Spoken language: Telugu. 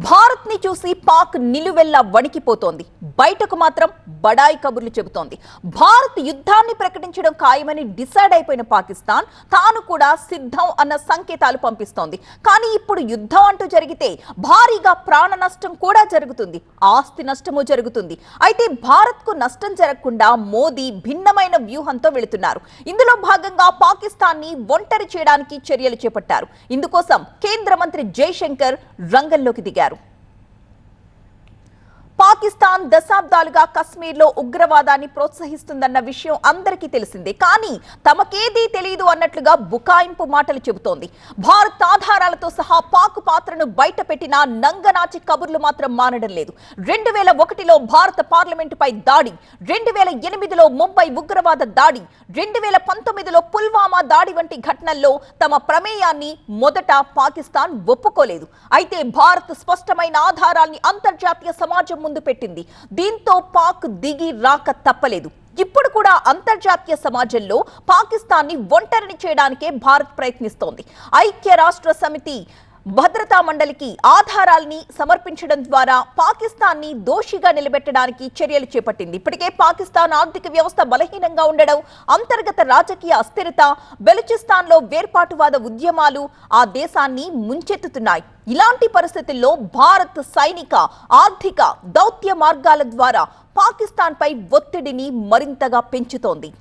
భారత్ ని చూసి పాక్ నిలువెల్లా వణికిపోతోంది. బయటకు మాత్రం బడాయి కబుర్లు చెబుతోంది. భారత్ యుద్ధాన్ని ప్రకటించడం ఖాయమని డిసైడ్ అయిపోయిన పాకిస్తాన్ తాను కూడా సిద్ధం అన్న సంకేతాలు పంపిస్తోంది. కానీ ఇప్పుడు యుద్ధం అంటూ జరిగితే భారీగా ప్రాణ నష్టం కూడా జరుగుతుంది, ఆస్తి నష్టము జరుగుతుంది. అయితే భారత్ కు నష్టం జరగకుండా మోదీ భిన్నమైన వ్యూహంతో వెళుతున్నారు. ఇందులో భాగంగా పాకిస్తాన్ ని ఒంటరి చేయడానికి చర్యలు చేపట్టారు. ఇందుకోసం కేంద్ర మంత్రి జైశంకర్ రంగంలోకి దిగారు. పాకిస్తాన్ దశాబ్దాలుగా కశ్మీర్లో ఉగ్రవాదాన్ని ప్రోత్సహిస్తుందన్న విషయం అందరికీ తెలిసిందే. కానీ తమకేదీ తెలియదు అన్నట్లుగా బుకాయింపు మాటలు చెబుతోంది. భారత్ ఆధారాలతో సహా పాక్ పాత్రను బయటపెట్టిన నంగనాచి కబుర్లు మాత్రం మానడం లేదు. 2001లో భారత పార్లమెంటుపై దాడి, 2008లో ముంబై ఉగ్రవాద దాడి, 2019లో పుల్వామా దాడి వంటి ఘటనల్లో తమ ప్రమేయాన్ని మొదట పాకిస్తాన్ ఒప్పుకోలేదు. అయితే భారత్ స్పష్టమైన ఆధారాల్ని అంతర్జాతీయ సమాజం ముందు పెట్టింది. దీంతో పాక్ దిగి రాక తప్పలేదు. ఇప్పుడు కూడా అంతర్జాతీయ సమాజంలో పాకిస్తాన్ ని ఒంటరిని చేయడానికే భారత్ ప్రయత్నిస్తోంది. ఐక్య రాష్ట్ర సమితి భద్రతా మండలికి ఆధారాల్ని సమర్పించడం ద్వారా పాకిస్తాన్ ని దోషిగా నిలబెట్టడానికి చర్యలు చేపట్టింది. ఇప్పటికే పాకిస్తాన్ ఆర్థిక వ్యవస్థ బలహీనంగా ఉండడం, అంతర్గత రాజకీయ అస్థిరత, బెలూచిస్తాన్ లో వేర్పాటువాద ఉద్యమాలు ఆ దేశాన్ని ముంచెత్తుతున్నాయి. ఇలాంటి పరిస్థితుల్లో భారత్ సైనిక, ఆర్థిక, దౌత్య మార్గాల ద్వారా పాకిస్తాన్ పై ఒత్తిడిని మరింతగా పెంచుతోంది.